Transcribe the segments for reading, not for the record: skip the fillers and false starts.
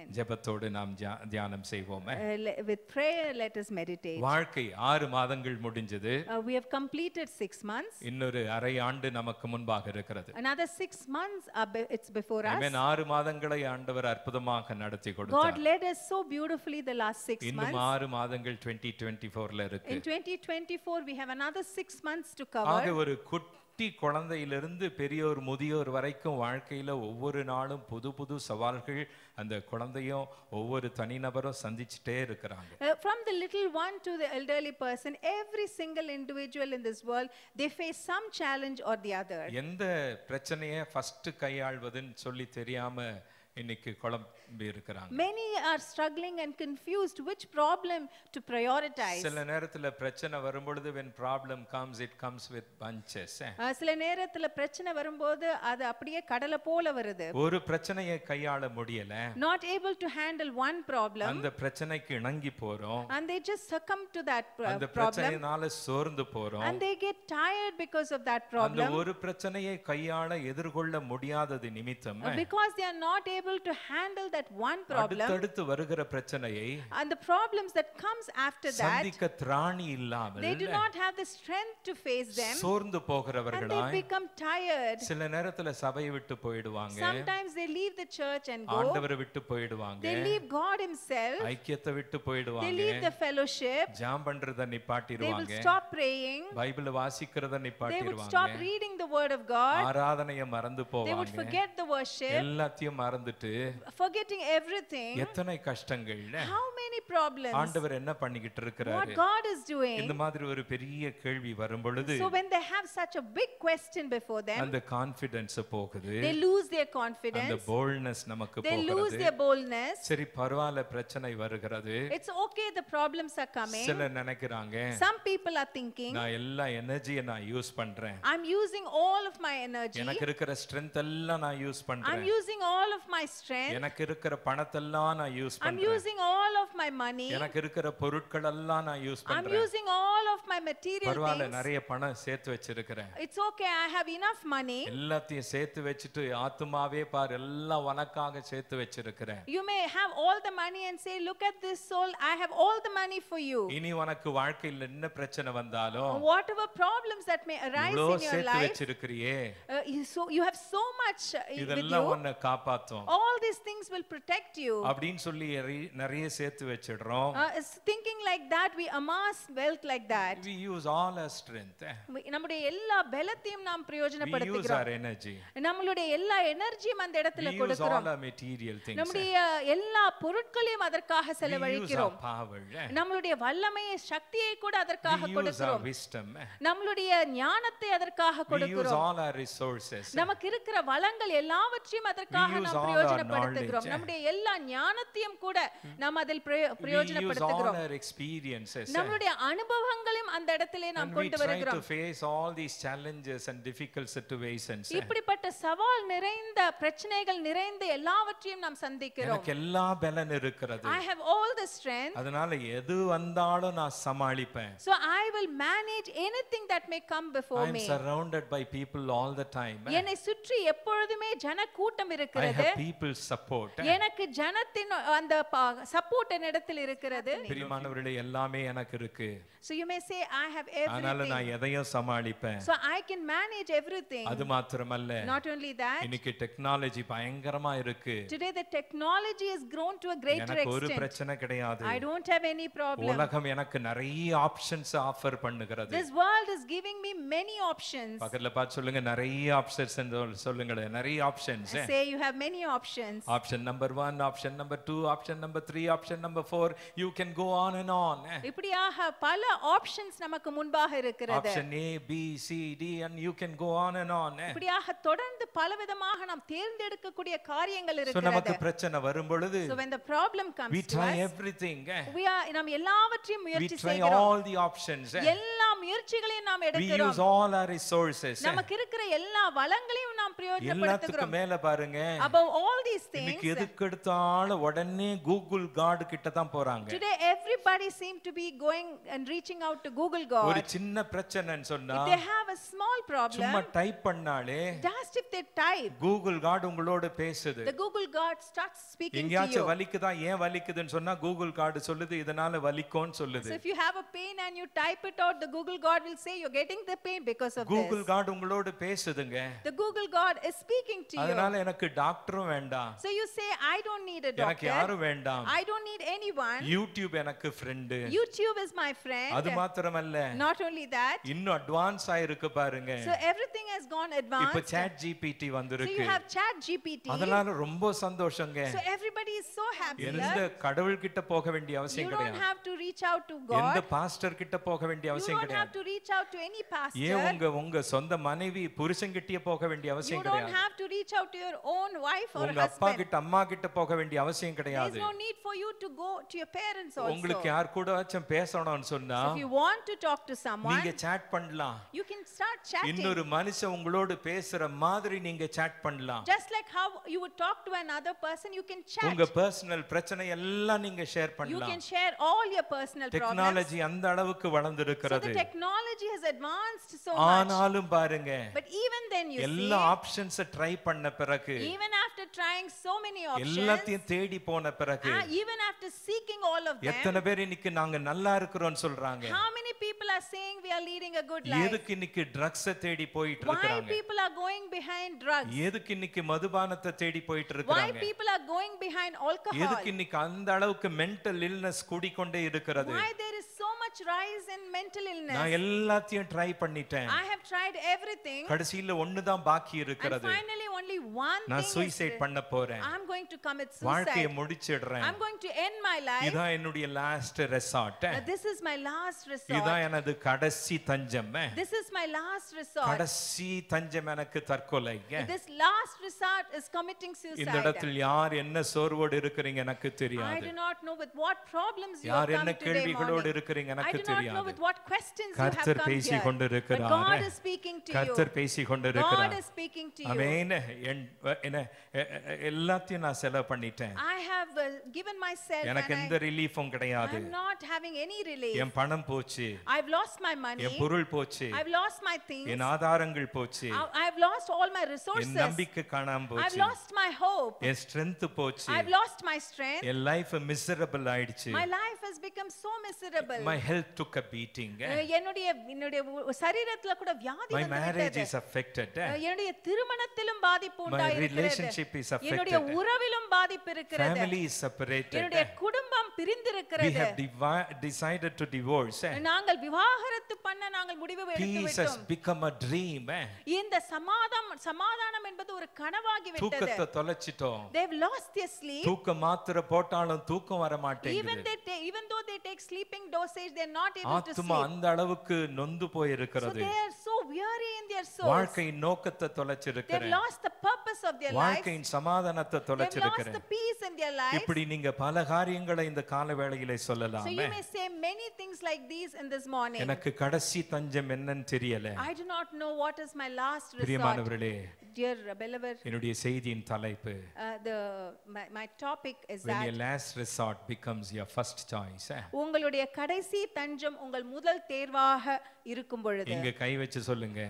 Amen. ஜெபத்தோடு நாம் தியானம் செய்வோமே. With prayer, let us meditate. வாழ்க்கை 6 மாதங்கள் முடிஞ்சது. We have completed 6 months. இன்னொரு அரை ஆண்டு நமக்கு முன்பாக இருக்கிறது. Another 6 months it's before us. Amen. 6 மாதங்களை ஆண்டவர் அற்புதமாக நடத்தி கொடுத்தார். God led us so beautifully the last 6 months. இன்னும் 6 மாதங்கள் 2024ல இருக்கு. In 2024 we have another 6 months to cover. ஆக ஒரு குட்டி குழந்தையிலிருந்து பெரியோர் முதியோர் வரைக்கும் வாழ்க்கையில ஒவ்வொரு நாளும் புது புது சவால்கள் அந்த குழந்தையும் ஒவ்வொரு தனிநபரும் சந்திச்சிட்டே இருக்கிறாங்க. From the little one to the elderly person, every single individual in this world, they face some challenge or the other. எந்த பிரச்சனையை ஃபர்ஸ்ட் கையாள்வதுன்னு சொல்லி தெரியாம இன்னைக்கு குழம்பி இருக்கிறாங்க. Many are struggling and confused which problem to prioritize. சில நேரத்துல பிரச்சனை வரும்பொழுது when problem comes it comes with bunches. சில நேரத்துல பிரச்சனை வரும்போது அது அப்படியே கடலை போல வருது. ஒரு பிரச்சனையை கையாள முடியல. Not able to handle one problem. அந்த பிரச்சனைக்கு இணங்கி போறோம். And they just succumb to that problem. அந்த பிரச்சனையினால சோர்ந்து போறோம். And they get tired because of that problem. அந்த ஒரு பிரச்சனையை கையாள எதிர்கொள்ள முடியாதது நிமித்தம் because they are not able to handle that one problem. அடுத்து வருகிற பிரச்சனையை and the problems that comes after that சந்திக்க திராணி இல்லாமல் they do not have the strength to face them. சோர்ந்து போகிறவர்களாய் and they become tired. சில நேரத்துல சபையை விட்டு போய்டுவாங்க. sometimes they leave the church and go. ஆண்டவரை விட்டு போய்டுவாங்க. they leave God himself. ஐக்கியத்தை விட்டு போய்டுவாங்க. they leave the fellowship. ஜெபம் பண்றத நிப்பாட்டிடுவாங்க. they will stop praying. Bible வாசிக்கிறத நிப்பாட்டிடுவாங்க. they would stop reading the word of God. ஆராதனையை மறந்து போவாங்க. they would forget the worship. எல்லாத்தையும் மறந்துட்டு forgetting everything. எத்தனை கஷ்டங்கள். how many problems. ஆண்டவர் என்ன பண்ணிக்கிட்டு இருக்கிறாரு? what God is doing. இந்த மாதிரி ஒரு பெரிய கேள்வி வரும் பொழுது so when they have such a big question before them அந்த கான்ஃபிடன்ஸ் போகுது. they lose their confidence. அந்த boldness நமக்கு போகுது. they lose their boldness. சரி பரவாயில்லை பிரச்சனை வருகிறது. it's okay the problems are coming. சிலர் நினைக்கிறாங்க some people are thinking நான் எல்லா எனர்ஜியை நான் யூஸ் பண்றேன். I'm using all of my energy. எனக்கு இருக்கிற ஸ்ட்ரெngth எல்லாம் நான் யூஸ் பண்றேன். I'm using all of my strength. எனக்கு இருக்கிற பணத்தெல்லாம் நான் யூஸ் பண்றேன். I'm using all of my money. எனக்கு இருக்கிற பொருட்கள் எல்லாம் நான் யூஸ் பண்றேன். I'm using all of my material பரவாயில்லை things. நிறைய பணம் சேர்த்து வச்சிருக்கிறேன். it's okay I have enough money. எல்லாத்தையும் சேர்த்து வச்சிட்டு ஆத்துமாவே பார் எல்லாம் உனக்காக சேர்த்து வச்சிருக்கிறேன். you may have all the money and say look at this soul I have all the money for you. இனி உனக்கு வாழ்க்கையில் என்ன பிரச்சனை வந்தாலும் whatever problems that may arise in your சேர்த்து life வச்சிருக்கிறியே so you have so much with இதெல்லாம் you. உன்னை காப்பாத்தும். all these things will protect you. அப்படினு சொல்லி நிறைய சேர்த்து வச்சிடுறோம். thinking like that we amass wealth like that. we use all our strength. நம்முடைய எல்லா பலத்தையும் நாம் பிரயோஜனப்படுத்துகிறோம். we use our energy. நம்மளுடைய எல்லா எனர்ஜியும் அந்த இடத்துல கொடுக்கிறோம். we use all our material things. நம்முடைய எல்லா பொருட்களையும் அதற்காக செலவழிக்கிறோம். we use our power. நம்மளுடைய வல்லமையை சக்தியை கூட அதற்காக கொடுக்கிறோம். we use our wisdom. நம்மளுடைய ஞானத்தை அதற்காக கொடுக்கிறோம். we use all our resources. நமக்கு இருக்கிற வளங்கள் எல்லாவற்றையும் அதற்காக நாம் பிரயோஜனப்படுத்துகிறோம். நம்முடைய எல்லா ஞானத்தையும் கூட நாம் அதில் பிரயோஜனப்படுத்துகிறோம். our experiences. நம்மளுடைய அனுபவங்களையும் அந்த இடத்திலே நாம் கொண்டு வருகிறோம். to face all these challenges and difficult situations. இப்படிப்பட்ட சவால் நிறைந்த பிரச்சனைகள் நிறைந்த எல்லாவற்றையும் நாம் சந்திக்கிறோம். எனக்கு எல்லா பலன் இருக்கிறது. I have all the strength. அதனால எது வந்தாலும் நான் சமாளிப்பேன். so I will manage anything that may come before me. I am surrounded by people all the time. என்னை சுற்றி எப்பொழுதுமே ஜன கூட்டம் இருக்கிறது. I have people support. எனக்கு ஜனத்தின் அந்த சப்போர்ட் என்னிடத்தில் இருக்கிறது. பிரியமானவர்களே எல்லாமே எனக்கு இருக்கு. so you may say I have everything. அதனால நான் எதையும் சமாளிப்பேன். so I can manage everything. அது மாத்திரமல்ல. not only that. இன்னைக்கு டெக்னாலஜி பயங்கரமா இருக்கு. today the technology has grown to a greater extent. எனக்கு ஒரு பிரச்சனை கிடையாது. I don't have any problem. உலகம் எனக்கு நிறைய ஆப்ஷன்ஸ் ஆஃபர் பண்ணுகிறது. this world is giving me many options. பக்கத்துல பார்த்து சொல்லுங்க நிறைய ஆப்ஷன்ஸ் சொல்லுங்க நிறைய options. say you have many options. option number 1 option number 2 option number 3 option number 4 you can go on and on. இப்படியாக பல ஆப்ஷன்ஸ் நமக்கு முன்பாக இருக்கிறது. option A B C D and you can go on and on. இப்படியாக தொடர்ந்து பலவிதமாக நாம் தேர்ந்தெடுக்கக்கூடிய காரியங்கள் இருக்கிறது. so நமக்கு பிரச்சனை வரும் பொழுது so when the problem comes we try everything. நாம் எல்லாவற்றையும் முயற்சி செய்கிறோம். we try all the options. எல்லா முயற்சிகளையும் நாம் எடுக்கிறோம். we use all our resources. நமக்கு இருக்கிற எல்லா வளங்களையும் நாம் பிரயோஜனப்படுத்துகிறோம். எல்லாத்துக்கும் மேல பாருங்க above all these things இன்னைக்கு எதுக்கு எடுத்தாலும் உடனே கூகுள் காட் கிட்ட கிட்ட தான் போறாங்க. Today everybody seem to be going and reaching out to Google God. ஒரு சின்ன பிரச்சனைன்னு சொன்னா If they have a small problem, சும்மா டைப் பண்ணாலே just if they type, Google God உங்களோட பேசுது. the Google God starts speaking to எங்கயாச்சும் you. வலிக்குதா, ஏன் வலிக்குதுன்னு சொன்னா கூகுள் காட் சொல்லுது இதனால வலிக்கும்னு சொல்லுது. So if you have a pain and you type it out, the Google God will say you're getting the pain because of Google this. God உங்களோட பேசுதுங்க. The Google God is speaking to you. அதனால எனக்கு டாக்டரும் வேண்டாம், So you say I don't need a எனக்கு doctor, யாரும் வேண்டாம், I don't need anyone, YouTube எனக்கு friend. YouTube is my friend. அது மாத்திரமல்ல, Not only that, இன்னும் அட்வான்ஸ் ஆயிருக்கு பாருங்க. so everything has gone இப்ப advanced. சாட் ஜிபிடி So வந்திருக்கு. you have Chat GPT. அதனால ரொம்ப சந்தோஷங்க. So everybody is so happy. எந்த கடவுள் கிட்ட போக வேண்டிய You அவசியம் don't கிடையாது, have to reach out to எந்த God. பாஸ்டர் கிட்ட போக வேண்டிய You அவசியம் don't have கிடையாது, to reach out to any ஏன் pastor. உங்க சொந்த மனைவி புருஷன்கிட்டயே போக வேண்டிய You அவசியம் don't கிடையாது, have to reach out to your own wife or உங்க அப்பா husband. கிட்ட அம்மா கிட்ட போக வேண்டிய அவசியம் There is கிடையாது. no need for you to go to your parents also. உங்களுக்கு யார் கூடவாச்சும் பேசணும்னு சொன்னா So if you want to talk to someone, நீங்க சாட் பண்ணலாம். you can start chatting. இன்னொரு மனுஷன் உங்களோட பேசுற மாதிரி நீங்க சாட் பண்ணலாம். Just like how you would talk to another person, you can chat. உங்க பர்சனல் பிரச்சனை எல்லாம் நீங்க ஷேர் You பண்ணலாம். can share all your personal problems. Technology அந்த அளவுக்கு So வளர்ந்திருக்கிறது. the technology has advanced so much. ஆனாலும் பாருங்க, But even then you எல்லா see, ஆப்ஷன்ஸ் ட்ரை பண்ண பிறகு, even after trying so many options, எல்லாத்தையும் தேடி போன பிறகு, even after seeking all of them, எத்தனை பேர் இன்னைக்கு நாங்க நல்லா இருக்கிறோம்னு சொல்றாங்க? how many people are saying we are leading a good life? எதுக்கு இன்னைக்கு ட்ரக்ஸ் தேடி போயிட்டு Why இருக்காங்க? people are going behind drugs? எதுக்கு இன்னைக்கு மதுபானத்தை தேடி போயிட்டு Why இருக்காங்க? people are going behind alcohol? எதுக்கு இன்னைக்கு அந்த அளவுக்கு மென்டல் இல்னஸ் கூடிக்கொண்டே இருக்கிறது? Why there is so much rise in mental illness? நான் எல்லாத்தையும் ட்ரை பண்ணிட்டேன், I have tried everything, கடைசியில ஒண்ணுதான் பாக்கி and இருக்கிறது. finally only one நான் thing சூசைட் is பண்ண போறேன், I'm going to commit வாழ்க்கையை suicide. முடிச்சிடுறேன், I'm going to end my life. இதான் என்னுடைய last resort, This is my last resort. இதான் எனது கடைசி தஞ்சம், This is my last resort. கடைசி தஞ்சம் எனக்கு தற்கொலை. This last resort is committing இந்த suicide. இடத்தில் யார் என்ன சோர்வோடு இருக்கிறீங்க எனக்கு I தெரியாது, do not know with what problems you have யார் come என்ன today கேள்விகளோடு morning. இருக்கிறீங்க I எனக்கு do not know தெரியாது. with what questions you have கர்த்தர் come பேசி here. கொண்டு But இருக்கிறார், God is speaking to you. கர்த்தர் பேசி கொண்டு God இருக்கிறார். is speaking to you. ஆமென். என்ன எல்லாத்தையும் நான் செலவு பண்ணிட்டேன், I have given myself எனக்கு and எந்த ரிலீஃபும் கிடையாது. I'm not having any relief. என் பணம் போச்சு, I've lost my money. என் பொருள் போச்சு, I've lost my things. என் ஆதாரங்கள் போச்சு, I've lost all my N resources. நம்பிக்கை காணாம I've போச்சு, lost my hope. N strength போச்சு, I've lost my strength. N life miserable ஆயிடுச்சு, My life has become so miserable. my health took a beating, என்னுடைய சரீரத்துல கூட வியாதி my marriage வந்துவிட்டது. is affected, என்னுடைய திருமணத்திலும் பாதிப்பு my உண்டாயிருக்கிறது. relationship is என்னுடைய affected, உறவிலும் பாதிப்பு இருக்கிறது. family is separated, என்னுடைய குடும்பம் we பிரிந்திருக்கிறது. have decided to divorce, நாங்கள் விவாகரத்து பண்ண நாங்கள் முடிவு எடுத்து peace has விட்டோம். become a dream, இந்த சமாதானம் என்பது ஒரு கனவாகி விட்டது. தூக்கத்தை தொலைச்சிட்டோம், They've lost their sleep. தூக்க மாத்திரை போட்டாலும் தூக்கம் வர மாட்டேங்குது, Even though they take sleeping dosage, they're not able to ஆத்துமா sleep. அந்த அளவுக்கு நொந்து So போயிருக்கிறது, they are so weary in their souls. வாழ்க்கையின் நோக்கத்தை They've தொலைச்சிருக்கிறேன், lost the purpose of their life. வாழ்க்கையின் சமாதானத்தை They've lost தொலைச்சிருக்கிறேன். the peace in their lives. இப்படி நீங்க பல காரியங்களை இந்த கால வேளையிலே So சொல்லலாம். you may say many things like these in this morning. எனக்கு கடைசி தஞ்சம் என்னன்னு தெரியல. I do not know what is my last resort. பிரியமானவர்களே, Dear beloved, என்னுடைய செய்தியின் தலைப்பு, my topic is when that your last resort becomes your first choice. உங்களுடைய கடைசி தஞ்சம் உங்கள் முதல் தேர்வாக இருக்கும் பொழுது, இங்க கை வச்சு சொல்லுங்க,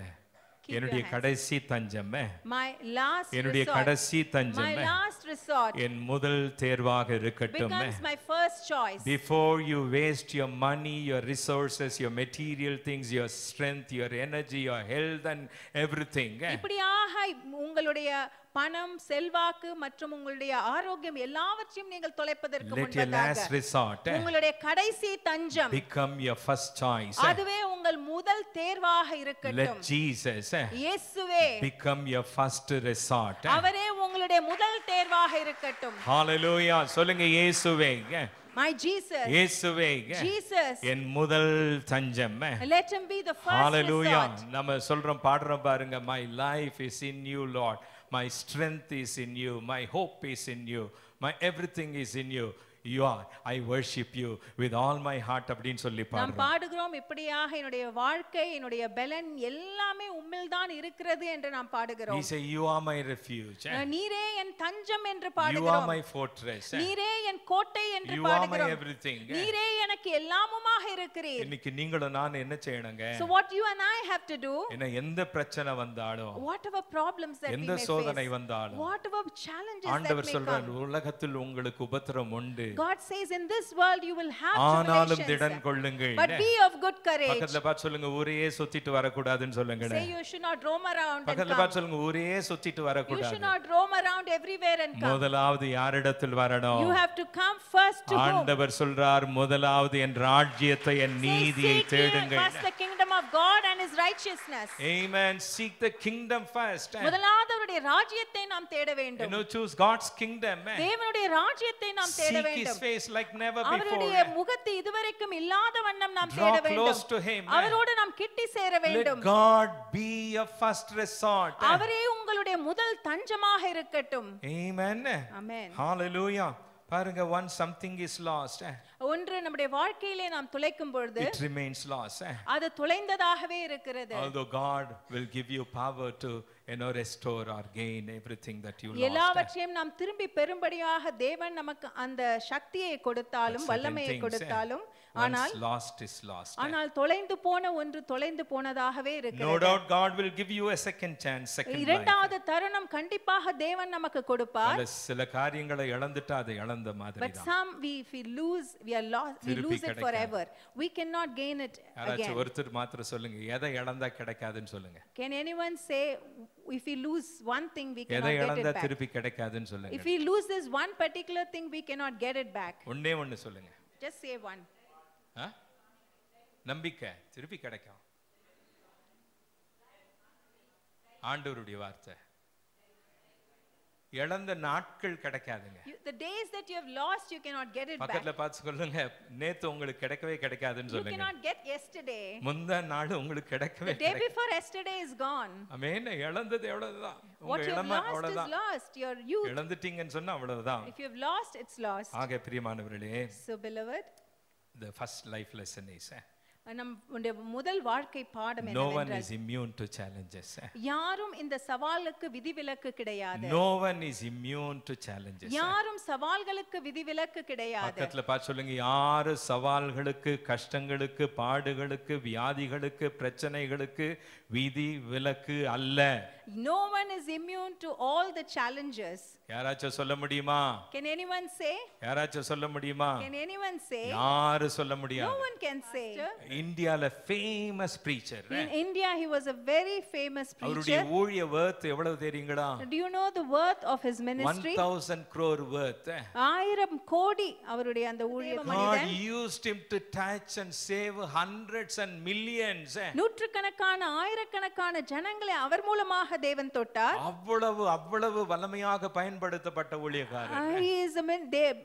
Keep என்னுடைய your hands. கடைசி தஞ்சம், my last என்னுடைய resort, கடைசி my தஞ்சம் last resort என் முதல் தேர்வாக இருக்கட்டும். becomes my first choice. Before you waste your money, your resources, your material things, your strength, your energy, your health and everything, இப்படியாக உங்களுடைய பணம், செல்வாக்கு மற்றும் உங்களுடைய ஆரோக்கியம் எல்லாவற்றையும் நீங்கள் தொலைப்பதற்கு let your last முன்பதாக resort உங்களுடைய கடைசி தஞ்சம் become your first choice. அதுவே உங்கள் முதல் தேர்வாக Let இருக்கட்டும். Jesus இயேசுவே become your first resort. அவரே உங்களுடைய முதல் தேர்வாக இருக்கட்டும். Hallelujah. சொல்லுங்க, இயேசுவே, My Jesus, இயேசுவே Jesus, என் முதல் தஞ்சம். let him be the first Hallelujah. resort. நம்ம சொல்றோம், பாடுறோம் பாருங்க, my life is in you, Lord, my strength is in you, my hope is in you, my everything is in you. you are. I worship you with all my heart அப்படினு சொல்லி நாம் பாடுறோம். பாடுகிறோம் இப்படியாக என்னுடைய வாழ்க்கை என்னுடைய பலன் எல்லாமே உம்மில் தான் இருக்கிறது என்று நாம் பாடுகிறோம். We say you are my refuge. நீரே என் தஞ்சம் என்று You பாடுகிறோம். are my fortress. நீரே என் கோட்டை என்று You are my பாடுகிறோம். everything. நீரே எனக்கு எல்லாமுமாக இருக்கிறீர். இன்னைக்கு நீங்களும் நான் என்ன செய்யணுங்க? So what you and I have to do, என்ன எந்த பிரச்சனை வந்தாலும் whatever problems that we எந்த may சோதனை face, வந்தாலும் whatever challenges that ஆண்டவர் may சொல்றார் come, உலகத்தில் உங்களுக்கு உபத்திரம் உண்டு. God says in this world you will have ஆனாலும் திடன் tribulations, கொள்ளுங்கள். but be of good courage. பக்கத்துல பார்த்து சொல்லுங்க ஊரையே சுத்திட்டு வர கூடாதுன்னு சொல்லுங்க. Say you should not roam around and பக்கத்துல come. பார்த்து சொல்லுங்க ஊரையே சுத்திட்டு வர You should கூடாது. not roam around everywhere and come. முதலாவது யாரிடத்தில் வரணும்? You have to come first to whom? ஆண்டவர் சொல்றார் முதலாவது என் ராஜ்யத்தை என் நீதியை Seek ye தேடுங்கள். first the kingdom of God and his righteousness. Amen. Seek the kingdom first. முதலாவது அவருடைய ராஜ்யத்தை நாம் தேட You வேண்டும். know, choose God's kingdom. தேவனுடைய ராஜ்யத்தை நாம் தேட Seek his வேண்டும். face like never அவருடைய before. முகத்தை இதுவரைக்கும் இல்லாத வண்ணம் நாம் Draw தேட close வேண்டும். to him. அவரோடு நாம் கிட்டி சேர Let வேண்டும். God be your first resort. அவரே உங்களுடைய முதல் தஞ்சமாக இருக்கட்டும். Amen. Amen. Hallelujah. பாருங்க, once something is lost, ஒன்று நம்முடைய வாழ்க்கையிலே நாம் துளைக்கும் பொழுது it remains lost. அது துளைந்ததாகவே இருக்கிறது. Although God will give you power to restore or gain everything that you lost. எல்லாவற்றையும் நாம் திரும்பி பெறும்படியாக தேவன் நமக்கு அந்த சக்தியை கொடுத்தாலும் வல்லமையை கொடுத்தாலும் ஆனால் lost is lost. ஆனால் தொலைந்து போன ஒன்று தொலைந்து போனதாகவே No இருக்கிறது. doubt God will give you a second chance, second life. இரண்டாவது தருணம் கண்டிப்பாக தேவன் நமக்கு கொடுப்பார். சில காரியங்களை இழந்துட்டா அது இழந்த மாதிரி But தான். some if we lose we are lost, we lose it forever. We cannot gain it again. ஒருத்தர் மாத்திரம் சொல்லுங்க, எதை இழந்தா கிடைக்காதுன்னு சொல்லுங்க. Can anyone say if we lose one thing we எதை cannot get இழந்தா it back? திருப்பி கிடைக்காதுன்னு சொல்லுங்க. If we lose this one particular thing we cannot get it back. ஒண்ணே ஒன்னு சொல்லுங்க. Just say one. நம்பிக்கை திருப்பி கிடைக்கும். ஆண்டவருடைய வார்த்தை. இழந்த நாட்கள் கிடைக்காதுங்க. The days that you have lost you cannot get it back. பக்கத்துல பார்த்து சொல்லுங்க, நேத்து உங்களுக்கு கிடைக்கவே கிடைக்காதுன்னு You சொல்லுங்க. cannot get yesterday. முந்தா நாள் உங்களுக்கு கிடைக்கவே The day before yesterday is gone. ஆமென். இழந்தது எவ்வளவுதான், What உங்க you have இளமை lost is அவ்வளவுதான். lost. Your youth. இழந்துட்டீங்கன்னு சொன்னா அவ்வளவுதான். If you have lost, it's lost. ஆக பிரியமானவர்களே, So beloved, the first life lesson is நம்முடைய முதல் வாழ்க்கை பாடம் no one என்னவென்றால் is immune to challenges. யாரும் இந்த சவாலுக்கு விதிவிலக்கு கிடையாது. No one is immune to challenges. யாரும் சவால்களுக்கு விதிவிலக்கு கிடையாது. பக்கத்துல பார்த்து சொல்லுங்க, யாரு சவால்களுக்கு, கஷ்டங்களுக்கு, பாடுகளுக்கு, வியாதிகளுக்கு, பிரச்சனைகளுக்கு விதி விலக்கு அல்ல. No one is immune to all the challenges. யாராச்சும் சொல்ல முடியுமா? Can anyone say? யாராச்சும் சொல்ல முடியுமா? Can anyone say? யாரு சொல்ல முடியாது? No one can say. இந்தியால famous preacher. In India he was a very famous அவருடைய preacher. ஊழிய worth எவ்வளவு தெரியுங்களா? Do you know the worth of his ministry? 1000 crore worth. 1000 கோடி அவருடைய அந்த ஊழிய God மனிதன் used him to touch and save hundreds and millions. நூற்றுக்கணக்கான ஆயிரக்கணக்கான ஜனங்களை அவர் மூலமாக தேவன் தொட்டார். அவ்வளவு வல்லமையாக பயன்படுத்தப்பட்ட ஊழியக்காரர். He is a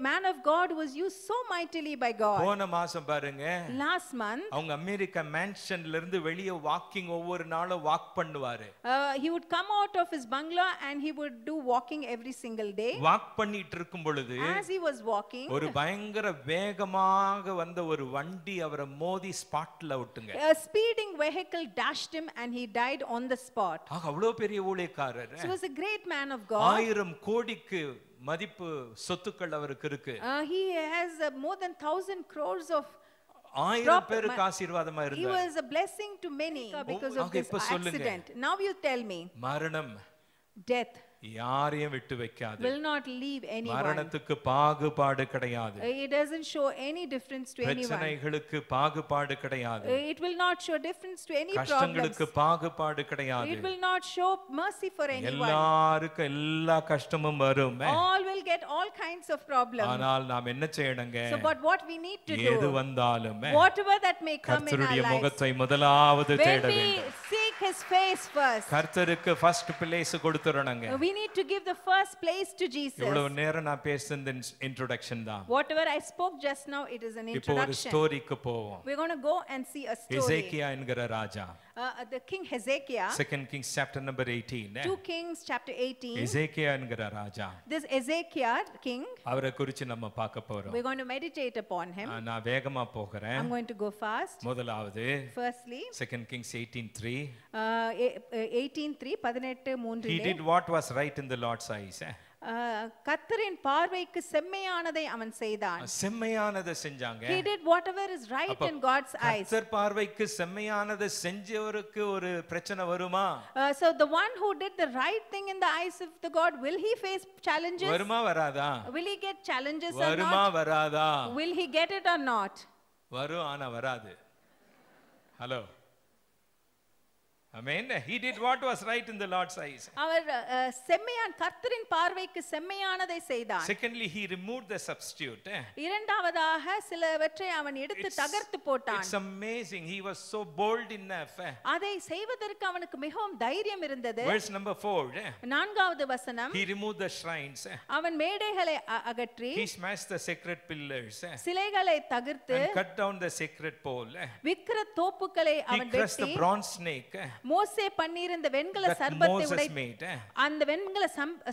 man of God who was used so mightily by God. போன மாசம் பாருங்க, Last month அவங்க அமெரிக்கா மேன்ஷன்ல இருந்து வெளியே வாக்கிங் ஒவ்வொரு நாளும் வாக் பண்ணுவாரு. he would come out of his bungalow and he would do walking every single day. Walk பண்ணிட்டு இருக்கும் பொழுது As he was walking, ஒரு பயங்கர வேகமாக வந்த ஒரு வண்டி அவரை மோதி ஸ்பாட்ல விட்டுங்க. a speeding vehicle dashed him and he died on the spot. அவ்வளவு பெரிய ஊழியக்காரர். So he was a great man of God. 1000 கோடிக்கு மதிப்பு சொத்துக்கள் அவருக்கு இருக்கு. He has more than 1000 crores of 1000 பேருக்கு ஆசீர்வாதமா he இருந்தார். was a blessing to many because of this இப்ப சொல்லுங்க. accident. Now you tell me, மரணம் death யாரையும் விட்டு வைக்காது. will not leave anyone. மரணத்துக்கு பாகுபாடு கிடையாது. It doesn't show any difference to anyone. பிரச்சனைகளுக்கு பாகுபாடு கிடையாது. It will not show difference to any problems. கஷ்டங்களுக்கு பாகுபாடு கிடையாது. It will not show mercy for anyone. எல்லாருக்கும் எல்லா கஷ்டமும் வரும். All will get all kinds of problems. ஆனால் நாம் என்ன செய்யணுங்க? So but what we need to do, எது வந்தாலும் whatever that may come in our கர்த்தருடைய lives, முகத்தை முதலாவது when தேட we வேண்டும். seek his face first. கர்த்தருக்கு first place கொடுத்துறணுங்க. We need to give the first place to Jesus. இவ்வளவு நேரம் நான் பேசுனது introduction தான். Whatever I spoke just now, it is an இப்போ ஒரு introduction. ஸ்டோரிக்கு போவோம். We're going to go and see a story. எசேக்கியா என்கிற ராஜா. The king Hezekiah. 2 Kings chapter number 18. 2 Kings chapter 18. எசேக்கியா என்கிற ராஜா. This Hezekiah king. அவரை குறித்து நம்ம பார்க்க போறோம். We're going to meditate upon him. நான் வேகமா போகிறேன். I'm going to go fast. முதலாவது Firstly, 2 Kings 18:3. 18:3 18:3. He did what was right in the Lord's eyes. கர்த்தரின் பார்வைக்கு செம்மையானதை அவன் செய்தான். செம்மையானதை செஞ்சாங்க. He did whatever is right in God's eyes. கர்த்தர் பார்வைக்கு செம்மையானதை செஞ்சவருக்கு ஒரு பிரச்சனை வருமா? So the one who did the right thing in the eyes of the God, will he face challenges? வருமா வராதா? Will he get challenges or not? வருமா வராதா? Will he get it or not? வரும் ஆனா வராது. Hello. Amen. He did what was right in the Lord's eyes. அவர் செம்மையான கர்த்தரின் பார்வைக்கு செம்மையானதை செய்தான். Secondly, he removed the substitute. இரண்டாவதாக சிலவற்றை அவன் எடுத்து தகர்த்து போட்டான். It's amazing. He was so bold enough. அதை செய்வதற்கு அவனுக்கு மிகவும் தைரியம் இருந்தது. Verse number 4. நான்காவது வசனம். He removed the shrines. அவன் மேடைகளை அகற்றி He smashed the sacred pillars. சிலைகளை தகர்த்து and cut down the sacred pole. விக்கிர தோப்புகளை அவன் வெட்டி He crushed the bronze snake. மோசே பண்ணியிருந்த வெண்கல சர்ப்பத்தை உடைத்து அந்த வெண்கல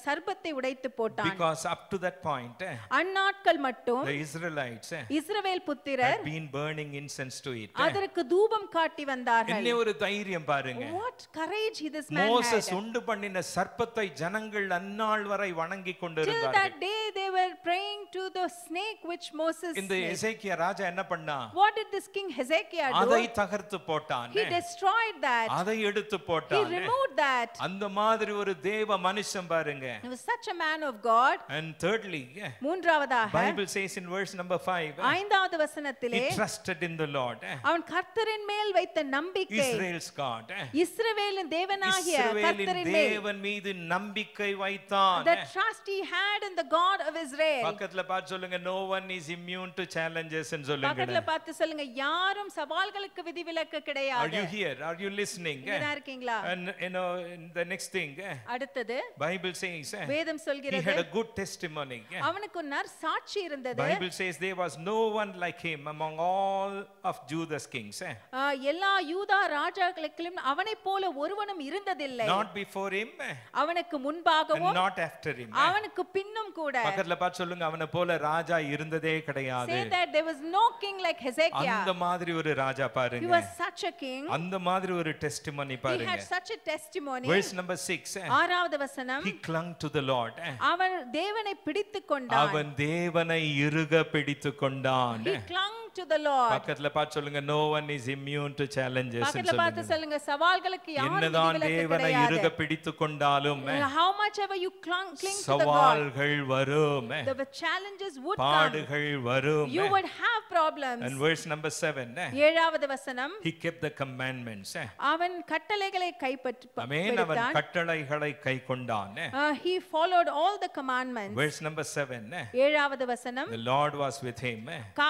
சர்ப்பத்தை உடைத்து போட்டான். Because up to that point அந்நாட்கள் மட்டும் the Israelites இஸ்ரவேல் புத்திரர் had been burning incense to it. அதற்கு தூபம் காட்டி வந்தார்கள். என்ன ஒரு தைரியம் பாருங்க. What courage this man had. Moses உண்டு பண்ணின சர்ப்பத்தை ஜனங்கள் அந்நாள் வரை வணங்கிக் கொண்டிருந்தார்கள். Till that day they were praying to the snake which Moses இந்த எசேக்கியா ராஜா என்ன பண்ணா? What did this king Hezekiah do? அதை தகர்த்து போட்டான். He destroyed that. அதை எடுத்து போட்டான். He removed that. அந்த மாதிரி ஒரு தேவ மனுஷன் பாருங்க. He was such a man of God. And thirdly, மூன்றாவதாக Bible says in verse number 5, ஐந்தாவது வசனத்திலே he trusted in the Lord. அவன் கர்த்தரின் மேல் வைத்த நம்பிக்கை. Israel's God. இஸ்ரவேலின் தேவனாகிய கர்த்தரின் மேல் தேவன் மீது நம்பிக்கை வைத்தான். The trust he had in the God of Israel. பக்கத்துல பார்த்து சொல்லுங்க, no one is immune to challenges ன்னு சொல்லுங்க. பக்கத்துல பார்த்து சொல்லுங்க, யாரும் சவால்களுக்கு விதிவிலக்கு கிடையாது. Are you here? Are you listening? இருக்கீங்களா? And you know the next thing, அடுத்தது Bible says வேதம் சொல்கிறது he had a good testimony. அவனுக்கு நற்சாட்சி இருந்தது. Bible says there was no one like him among all of Judah's kings. எல்லா யூதா ராஜாக்களிலும் அவனைப் போல ஒருவனும் இருந்ததில்லை. Not before him, அவனுக்கு முன்பாகவோ and not after him. அவனுக்கு பின்னும் கூட. பக்கத்துல பார்த்து சொல்லுங்க, அவனை போல ராஜா இருந்ததே கிடையாது. Say that there was no king like Hezekiah. அந்த மாதிரி ஒரு ராஜா பாருங்க. He was such a king. அந்த மாதிரி ஒரு testimony பாருங்க. He had such a testimony. Verse number 6. ஆறாவது வசனம். He clung to the Lord. அவன் தேவனை பிடித்துக் கொண்டான். அவன் தேவனை இறுக பிடித்துக் கொண்டான். He clung to the Lord. பக்கத்துல பார்த்து சொல்லுங்க, no one is immune to challenges. பக்கத்துல பார்த்து சொல்லுங்க, சவால்களுக்கு யாரும் என்னதான் விதிவிலக்கு தேவனை கிடையாது. இறுக பிடித்துக் கொண்டாலும் how much ever you cling to the God, சவால்கள் வரும். the challenges would come. பாடுகள் வரும். You would have problems. And verse number 7. ஏழாவது வசனம். He kept the commandments. அவன் கட்டளைகளை கைப்பற்றினான். ஆமென். அவன் கட்டளைகளை கைக்கொண்டான். He followed all the commandments. Verse number 7. ஏழாவது வசனம். The Lord was with him.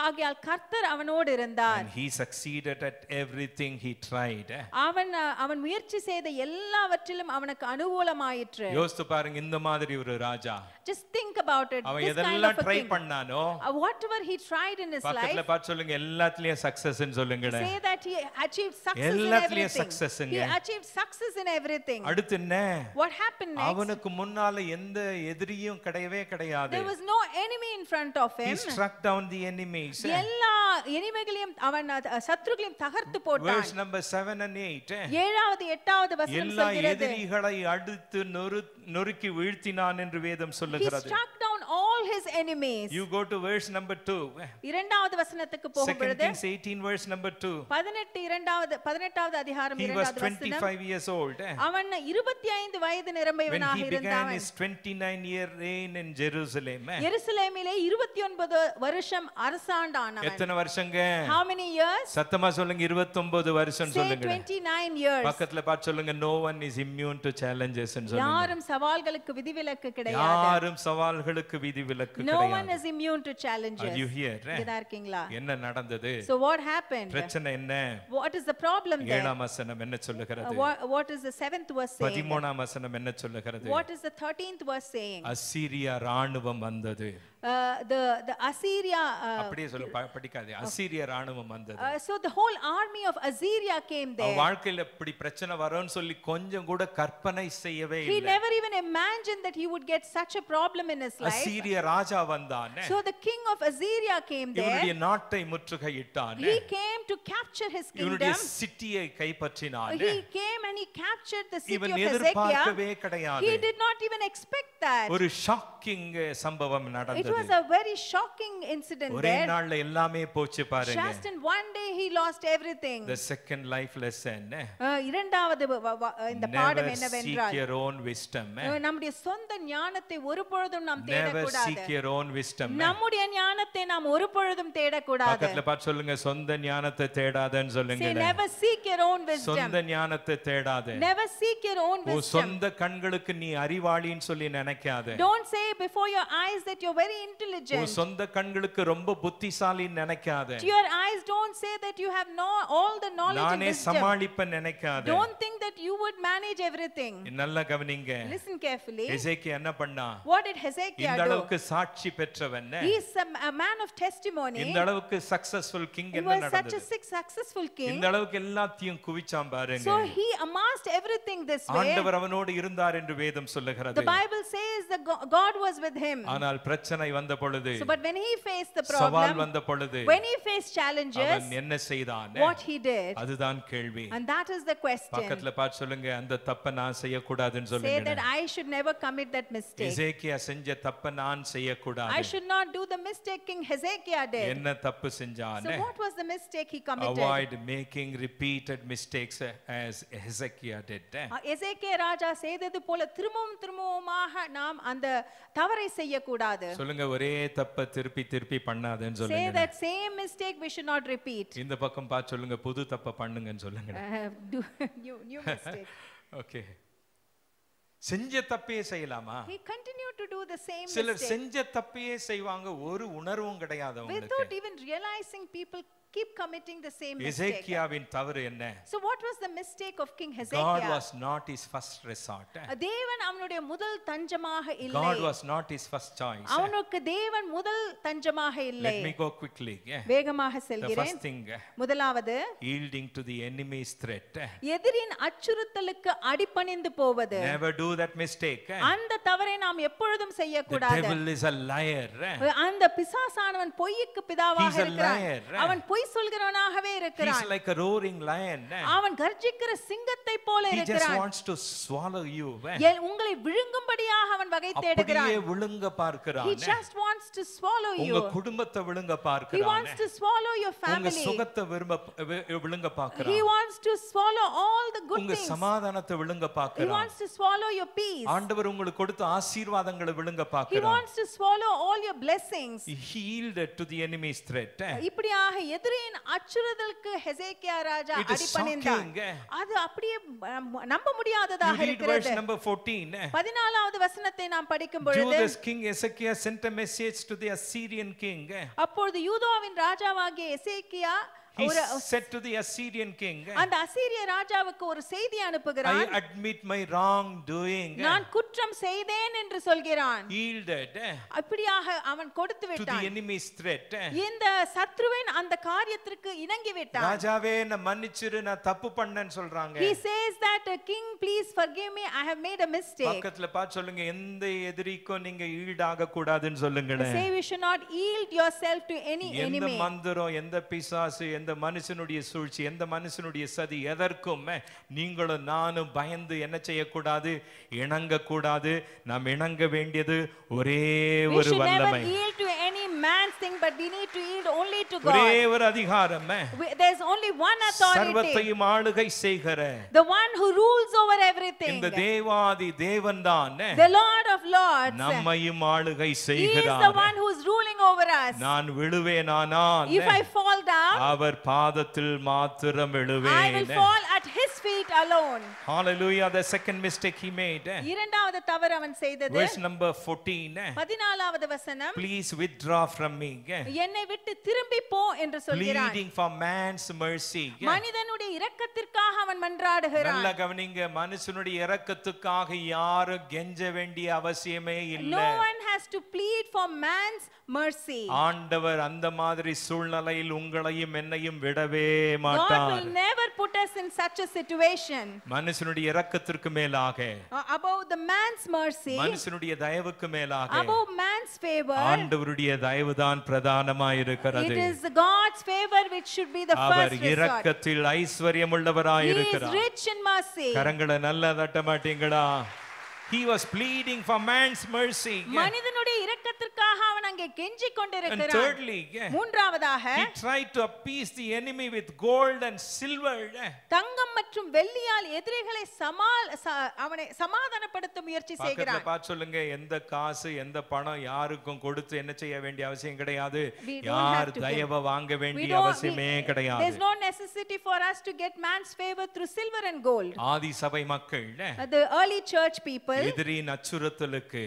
ஆகையால் கர்த்தர் அவனோடு இருந்தார். And he succeeded at everything he tried. அவன் முயற்சி செய்த எல்லாவற்றிலும் அவனுக்கு அனுகூலமாயிற்று. யோசித்து பாருங்க, இந்த மாதிரி ஒரு ராஜா. Just think about it. அவன் எதெல்லாம் try பண்ணானோ, whatever he tried in his life, பக்கத்துல பார்த்து சொல்லுங்க, எல்லாத்துலயும் சக்சஸ் ன்னு சொல்லுங்க. say that he achieved success in எல்லாத்துலயும் everything. சக்சஸ் ங்க. He achieved success in everything. அடுத்து என்ன? What happened next? அவனுக்கு முன்னால எந்த எதிரியும் கிடையவே கிடையாது. There was no enemy in front of him. He struck down the enemies. எல்லா எனிமைகளையும் அவன் சத்துருக்களையும் தகர்த்து போட்டான். Verse number 7 and 8. ஏழாவது எட்டாவது வசனம் எல்லா சொல்கிறது, எதிரிகளை அடுத்து நொறுக்கி வீழ்த்தினான் என்று வேதம் he சொல்லுகிறது. struck down all his enemies. You go to verse number 2. இரண்டாவது வசனத்துக்கு 2 போகும்போது Kings 18 verse number 2. 18வது அதிகாரம் He was இரண்டாவது வசனம். 25 years old. அவன் 25 வயது When நிரம்பியவனாக he began இருந்தான். his 29-year reign in Jerusalem. எருசலேமிலே 29 வருஷம் அரசாண்டானவன். எத்தனை வருஷங்க? How many years? சத்தமா சொல்லுங்க, 29 வருஷம் Say சொல்லுங்க. 29 years. பக்கத்துல பார்த்து சொல்லுங்க, no one is immune to challenges ன்னு சொல்லுங்க. யாரும் சவால்களுக்கு விதிவிலக்கு கிடையாது. யாரும் சவால்களுக்கு விதிவிலக்கு No one கிடையாது. is immune to challenges. Are you here? இதா இருக்கீங்களா? என்ன நடந்தது? So what happened? பிரச்சனை என்ன? What is the problem there? 7ஆம் வசனம் என்ன சொல்லுகிறது? What is the 7th verse saying? 13ஆம் வசனம் என்ன சொல்லுகிறது? What is the 13th verse saying? அசீரியா ராணுவம் வந்தது. The Assyria அப்படியே சொல்ல படிக்காதே. அசீரிய ராணுவம் வந்தது. So the whole army of Assyria came there. வாழ்க்கையில இப்படி பிரச்சனை வரும்னு சொல்லி கொஞ்சம் கூட கற்பனை செய்யவே இல்லை. He never even imagined that he would get such a problem in his life. அசீரிய ராஜா வந்தானே. So the king of Assyria came there. இவனுடைய நாட்டை முற்றுகையிட்டானே. He came to capture his kingdom. இவனுடைய சிட்டியை கைப்பற்றினானே. He came and he captured the city இவன் of எதிர்பார்க்கவே Hezekiah. கிடையாது. He did not even expect that. ஒரு shocking சம்பவம் நடந்தது. It was a very shocking incident ஒரே there. நாள்ல எல்லாமே போச்சு பாருங்க. Just in one day he lost everything. The second life lesson. இரண்டாவது இந்த பாடம் என்னவென்றால் seek your own wisdom. நம்முடைய சொந்த ஞானத்தை ஒருபொழுதும் நாம் Never தேடக்கூடாது. seek your own wisdom. நம்முடைய ஞானத்தை நாம் ஒருபொழுதும் தேடக்கூடாது. பக்கத்துல பார்த்து சொல்லுங்க, சொந்த ஞானத்தை தேடாதன்னு சொல்லுங்க. Say never seek your own wisdom. சொந்த ஞானத்தை தேடாத. Never seek your own wisdom. சொந்த கண்களுக்கு நீ அறிவாளின்னு சொல்லி நினைக்காத. Don't say before your eyes that you're very intelligent. சொந்த கண்களுக்கு ரொம்ப புத்திசாலின்னு நினைக்காத. To your eyes don't say that you have all the knowledge and நானே wisdom. சமாளிப்பேன் நினைக்காத. Don't think that you would manage everything. நல்லா கவனிங்க. Listen carefully. எசேக்கியா என்ன பண்ணா? What did Hezekiah இந்த do? அளவுக்கு சாட்சி பெற்றவன். He is a man of testimony. இந்த அளவுக்கு சக்சஸ்ஃபுல் கிங் He என்ன was such நடந்தது? a successful king. இந்த அளவுக்கு எல்லாத்தையும் குவிச்சாம் பாருங்க. So he amassed everything this way. ஆண்டவர் அவனோடு இருந்தார் என்று வேதம் சொல்லுகிறது. The Bible says that God was with him. ஆனால் பிரச்சனை வந்த பொழுது, So but when he faced the சவால் problem, வந்த பொழுது, when he faced challenges, அவன் என்ன செய்தான்? what he did, அதுதான் கேள்வி. and that is the question. பக்கத்துல பார்த்து சொல்லுங்க, அந்த தப்பை நான் செய்ய கூடாதுன்னு Say சொல்லுங்க. that I should never commit that mistake. எசேக்கியா செஞ்ச தப்பை நான் செய்ய கூடாது. I should not do the mistake King Hezekiah did. என்ன தப்பு செஞ்சான்? So what was the mistake he committed? Avoid making repeated mistakes as Hezekiah did. எசேக்கியா ராஜா செய்தது போல திரும்பவுமாக நாம் அந்த தவறை செய்ய கூடாது. சொல்லுங்க, ஒரே தப்பை திருப்பி திருப்பி பண்ணாதேன்னு Say சொல்லுங்க. that same mistake we should not repeat. இந்த பக்கம் பார்த்து சொல்லுங்க, புது தப்பை பண்ணுங்கன்னு சொல்லுங்க. Do new mistake. ஓகே. செஞ்ச தப்பையே செய்யலாமா? He continued to do the same சிலர் mistake. செஞ்ச தப்பையே செய்வாங்க, ஒரு உணர்வும் கிடையாது அவங்களுக்கு. Without even realizing, people keep committing the same mistake. எசேக்கியாவின் தவறு என்ன? So what was the mistake of King God Hezekiah? was not his first resort. தேவன் அவனுடைய முதல் தஞ்சமாக இல்லை. God was not his first choice. அவனுக்கு தேவன் முதல் தஞ்சமாக இல்லை. Let me go quickly. வேகமாக The செல்கிறேன். first thing, முதலாவது yielding to the enemy's threat. எதிரின் அச்சுறுத்தலுக்கு அடிபணிந்து போவது. Never do that mistake. அந்த தவறை நாம் எப்பொழுதும் The செய்யக்கூடாது. devil is a liar. அந்த பிசாசானவன் பொய்க்கு பிதாவாக He's a இருக்கிறான். liar. அவன் பொய் சொல்கிறவனாகவே He's இருக்கிறான். like a roaring lion. அவன் கர்ஜிக்கிற சிங்கத்தை போல He just இருக்கிறான். wants to swallow you. உங்களை விழுங்கும்படியாக அவன் வகை தேடுகிறான். அப்படியே விழுங்க பார்க்கிறான். He just wants to swallow you. உங்க குடும்பத்தை விழுங்க He பார்க்கிறான். wants to swallow your உங்க family. சுகத்தை விழுங்க He பார்க்கிறான். wants to swallow all the good உங்க things. சமாதானத்தை விழுங்க He பார்க்கிறான். wants to swallow your peace. ஆண்டவர் உங்களுக்கு கொடுத்த ஆசீர்வாதங்களை விழுங்க He பார்க்கிறான். wants to swallow all your blessings. He yielded to the enemy's threat. இப்படியாக எதிரின் அச்சுறுத்தலுக்கு ஹெசேக்கியா ராஜா It is அடிபணிந்தான். shocking. அது அப்படியே நம்ப முடியாததாக You read verse இருக்கிறது. number 14. 14வது வசனத்தை நாம் படிக்கும் பொழுது, Judah's king Hezekiah sent a message to the Assyrian king. அப்பொழுது யூதாவின் ராஜாவாகிய எசேக்கியா He said to the Assyrian king, அந்த அசீரிய ராஜாவுக்கு ஒரு செய்தி I அனுப்புகிறான். admit my wrongdoing. நான் குற்றம் செய்தேன் என்று சொல்கிறான். Yielded அப்படியாக அவன் கொடுத்து to the விட்டான். enemy's threat. இந்த சத்ருவின் அந்த காரியத்திற்கு இணங்கி விட்டான். ராஜாவே நான் மன்னிச்சிரு, நான் தப்பு பண்ணேன்னு சொல்றாங்க. He says that king, please forgive me, I have made a mistake. பக்கத்துல பார்த்து சொல்லுங்க, எந்த எதிரிக்கும் நீங்க ஈடாக கூடாதுன்னு சொல்லுங்க. Say we should not yield yourself to any எந்த enemy. மந்திரம், எந்த பிசாசு, எந்த மனுஷனுடைய சூழ்ச்சி, எந்த மனுஷனுடைய சதி எதற்கும் நீங்களும் நானும் பயந்து என்ன செய்யக்கூடாது? இணங்க கூடாது. நாம் இணங்க வேண்டியது ஒரே We ஒரு should never வல்லமை, yield to any man's thing, but we need to yield only to ஒரே God. ஒரு அதிகாரம். There's only one authority, சர்வத்தையும் ஆளுகை செய்கிற the one who rules over everything, இந்த தேவாதி தேவன் தான் the Lord of Lords. நம்மையும் ஆளுகை He is the செய்கிறார். one who is ruling over us. நான் விழுவேனானால் If I fall down, அவர் பாதத்தில் மாத்திரம் I will விழுவேன். fall at his feet alone. Hallelujah. The second mistake he made. இரண்டாவது தவறு அவன் செய்தது. Verse number 14. 14வது வசனம். Please withdraw from me. என்னை விட்டு திரும்பி போ என்று சொல்கிறான். Pleading for man's mercy. மனிதனுடைய இரக்கத்திற்காக அவன் மன்றாடுகிறான். நல்ல கவனிங்க, மனுஷனுடைய இரக்கத்துக்காக யாரும் கெஞ்ச வேண்டிய அவசியமே இல்லை. No one has to plead for man's mercy. ஆண்டவர் அந்த மாதிரி சூழ்நிலையில் உங்களையும் என்னையும் விடவே மாட்டார். God will never put us in such a situation. மனுஷனுடைய இரக்கத்திற்கு மேலாக, above the man's mercy, மனுஷனுடைய தயவுக்கு மேலாக, above man's favor, ஆண்டவருடைய தயவுதான் பிரதானமாய் இருக்கிறது. It is God's favor which should be the first resort. அவர் இரக்கத்தில் ஐஸ்வர்யமுள்ளவராய் இருக்கிறார். He is rich in mercy. கரங்களை நல்லா தட்ட மாட்டீங்களா? He was pleading for man's mercy. மனிதனுடைய இரக்கத்திற்காக அவன் அங்கே கெஞ்சிக் கொண்டிருக்கிறான். And thirdly, மூன்றாவதாக, he tried to appease the enemy with gold and silver. தங்கம் மற்றும் வெள்ளியால் எதிரிகளை அவனை சமாதானப்படுத்த முயற்சி செய்கிறான். பக்கத்துல பார்த்து சொல்லுங்க, எந்த காசு எந்த பணம் யாருக்கும் கொடுத்து என்ன செய்ய வேண்டிய அவசியம் கிடையாது. யார் தயவை வாங்க வேண்டிய அவசியமே கிடையாது. There is no necessity for us to get man's favor through silver and gold. ஆதி சபை மக்கள், the early church people, எதிரின் அச்சுறுத்தலுக்கு,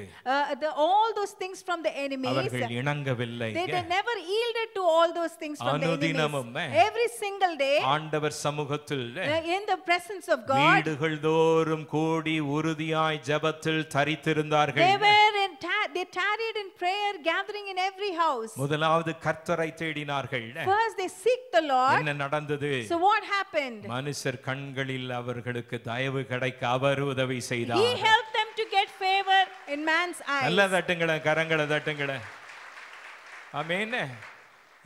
all those things from the enemies, அவர்கள் இணங்கவில்லை. they never yielded to all those things from the enemies. Every single day, ஆண்டவர் சமூகத்தில், in the presence of God, வீடுகள் தோறும் கூடி உறுதியாய் ஜெபத்தில் தரித்திருந்தார்கள். they tarried in prayer, gathering in every house. முதலாவது கர்த்தரை தேடினார்கள். First they seek the Lord. என்ன நடந்தது? So what happened? மனுஷர் கண்களில் அவர்களுக்கு தயவு கிடைக்க அவர் உதவி செய்தார். He helped them to get favor in man's eyes. நல்ல தட்டுங்களே, கரங்களை தட்டுங்களே. ஆமென்.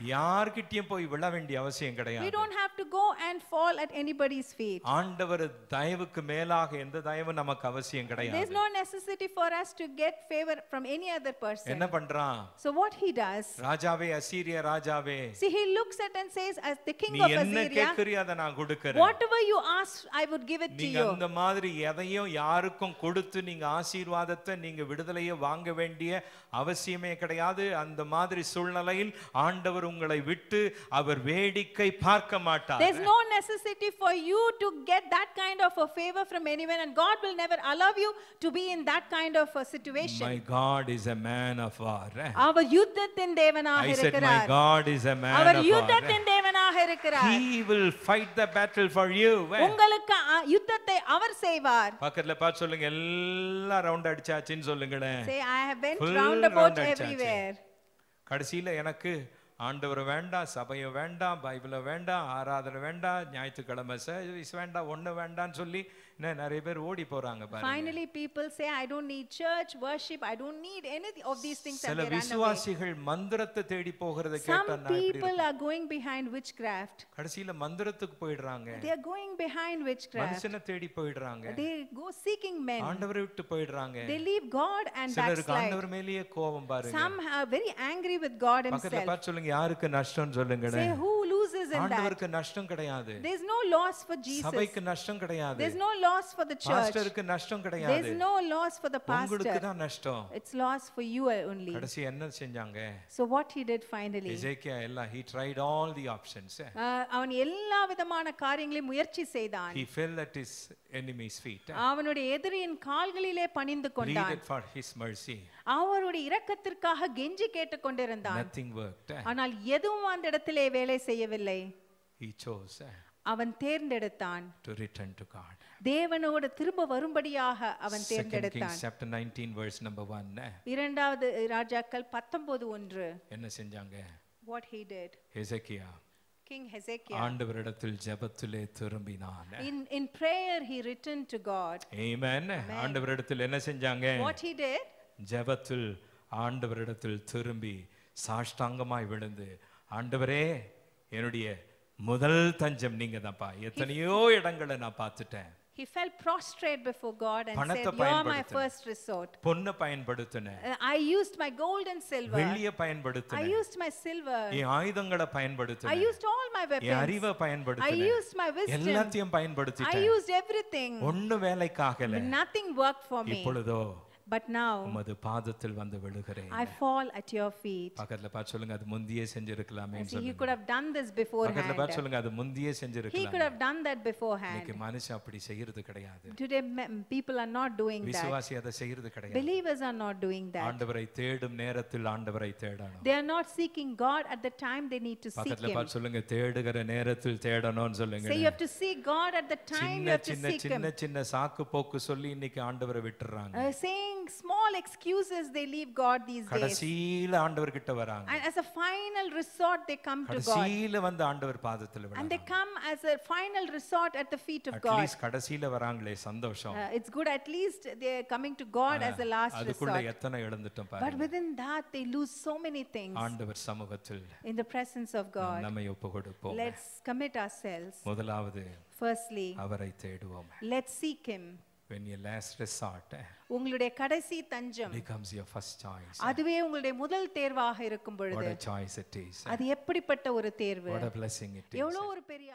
யார்கிட்டயும் போய் விழ வேண்டிய அவசியம் கிடையாது. We don't have to go and fall at anybody's feet. ஆண்டவர் தயவுக்கு மேலாக எந்த தயவும் நமக்கு அவசியம் கிடையாது. There is no necessity for us to get favor from any other person. என்ன பண்றான்? So what he does? ராஜாவே, அசீரிய ராஜாவே, see, he looks at and says, as the king of நீ என்ன Assyria, கேக்குறியோ அதை நான் கொடுக்கிறேன். whatever you ask, I would give it to you. நீங்க அந்த மாதிரி எதையும் யாருக்கும் கொடுத்து நீங்க ஆசீர்வாதத்தை நீங்க விடுதலையை வாங்க வேண்டிய அவசியமே கிடையாது. அந்த மாதிரி சூழ்நிலையில் ஆண்டவர் உங்களை விட்டு அவர் வேடிக்கை பார்க்க மாட்டார். There is no necessity for you to get that kind of a favor from anyone, and God will never allow you to be in that kind of a situation. My God is a man of war. அவர் யுத்தத்தின் தேவனாக இருக்கிறார். I said my God is a man of war. அவர் யுத்தத்தின் தேவனாக இருக்கிறார். He will fight the battle for you. உங்களுக்கு யுத்தத்தை அவர் செய்வார். பக்கத்துல பார்த்து சொல்லுங்க, எல்லாம் ரவுண்ட் அடிச்சாச்சுன்னு சொல்லுங்களே. Say, I have been round about everywhere. கடைசியில எனக்கு ஆண்டவர் வேண்டாம், சபையும் வேண்டாம், பைபிளை வேண்டாம், ஆராதனை வேண்டாம், ஞாயிற்றுக்கிழமை சர்வீஸ் வேண்டாம், ஒண்ணு வேண்டாம்னு சொல்லி நிறைய பேர் ஓடி போறாங்க பாருங்க. Finally people say, I don't need church worship, I don't need any of these things. சில விசுவாசிகள் மந்திரத்தை தேடி போகிறதை கேட்டா some people are going behind witchcraft. கடைசில மந்திரத்துக்கு போயிடுறாங்க. They are going behind witchcraft. மனுஷனை தேடி போயிடுறாங்க. They go seeking men. ஆண்டவரை விட்டு போயிடுறாங்க. They leave God and backslide. சிலருக்கு ஆண்டவர் மேலேயே கோபம் பாருங்க. Some are very angry with God himself. பக்கத்துல பார்த்து சொல்லுங்க, யாருக்கு நஷ்டம் சொல்லுங்க. Say, who loses in that? ஆண்டவருக்கு நஷ்டம் கிடையாது. There is no loss for Jesus. சபைக்கு நஷ்டம் கிடையாது. There is no loss for the church. பாஸ்டருக்கு நஷ்டம் கிடையாது. There is no loss for the pastor. உங்களுக்கு தான் நஷ்டம். It's loss for you only. கடைசி என்ன செஞ்சாங்க? So what he did finally? எசேக்கியா எல்லாம் he tried all the options. அவன் எல்லா விதமான காரியங்களையும் முயற்சி செய்தான். He fell at his enemy's feet. அவனுடைய எதிரியின் கால்களிலே பணிந்து கொண்டான். Pleaded for his mercy. அவருடைய இரக்கத்திற்காக கெஞ்சி கேட்டுக்கொண்டிருந்தான். Nothing worked. ஆனால் எதுவும் அந்த இடத்திலே வேலை செய்யவில்லை. He chose அவன் தேர்ந்தெடுத்தான் to return to God. தேவனோடு திரும்ப வரும்படியாக அவன் தேர்ந்தெடுத்தான். 2 Kings chapter 19 verse number 1. இரண்டாவது ராஜாக்கள் 19:1. என்ன செஞ்சாங்க? What he did? Hezekiah, King Hezekiah, ஆண்டவரிடத்தில் ஜெபத்திலே திரும்பினான். In prayer he returned to God. Amen. ஆண்டவரிடத்தில் என்ன செஞ்சாங்க? What he did? ஜெபத்தில் ஆண்டவரிடத்தில் திரும்பி சாஷ்டாங்கமாய் விழுந்து, ஆண்டவரே என்னுடைய முதல் தஞ்சம் நீங்க தான்ப்பா. எத்தனையோ இடங்களை நான் பார்த்துட்டேன். He fell prostrate before God and said, பணத்தை you are my பயன்படுத்தினேன். first resort. பொன்னை பயன்படுத்தினேன். I used my gold and silver. வெள்ளியை I பயன்படுத்தினேன். used my silver. என் ஆயுதங்களை I பயன்படுத்தினேன். used all my N weapons. அறிவை I பயன்படுத்தினேன். used my wisdom. எல்லாத்தையும் I பயன்படுத்திட்டேன். used everything. ஒண்ணு வேலைக்காகல. Nothing worked for me. இப்பொழுதோ But now உமது பாதத்தில் வந்து விழுகிறேன். I fall at your feet. பக்கத்துல பார்த்து சொல்லுங்க அது முந்தியே செஞ்சிருக்கலாமே See, he சொல்லுங்க. could have done this பக்கத்துல beforehand. பார்த்து சொல்லுங்க அது முந்தியே He could செஞ்சிருக்கலாம். have done that beforehand. இன்னைக்கு மனுஷன் அப்படி செய்யறது கிடையாது. Today people are not doing that. விசுவாசி அதை செய்யறது கிடையாது. Believers are not doing that. ஆண்டவரை தேடும் நேரத்தில் ஆண்டவரை தேடணும். They are not seeking God at the time they need to seek பக்கத்துல him. பார்த்து சொல்லுங்க தேடுகிற நேரத்தில் தேடணும்னு சொல்லுங்க. Say you have to seek God at the time you have to சின்ன seek him. சின்ன சின்ன சாக்கு போக்கு சொல்லி இன்னைக்கு ஆண்டவரை விட்டுறாங்க. Saying small excuses, they leave God these days. கடைசியில ஆண்டவர் கிட்ட வராங்க. And as a final resort they come to God. கடைசியில வந்து ஆண்டவர் பாதத்துல விழுறாங்க. And they come as a final resort at the feet of God. At least கடைசியில வராங்களே சந்தோஷம். It's good at least they are coming to God as a last அதுக்குள்ள resort. எத்தனை இழந்துட்டோம் But பாருங்க. within that they lose so many things. ஆண்டவர் சமூகத்தில் In the presence of God, நம்மை ஒப்புக்கொடுப்போம். let's commit ourselves. முதலாவது Firstly, அவரை தேடுவோம். let's seek him. When your last resort உங்களுடைய கடைசி தஞ்சம் becomes your first choice, அதுவே உங்களுடைய முதல் தேர்வாக இருக்கும் what பொழுது a choice it is. அது எப்படிப்பட்ட ஒரு தேர்வு, What a blessing it is. எவ்வளவு ஒரு பெரிய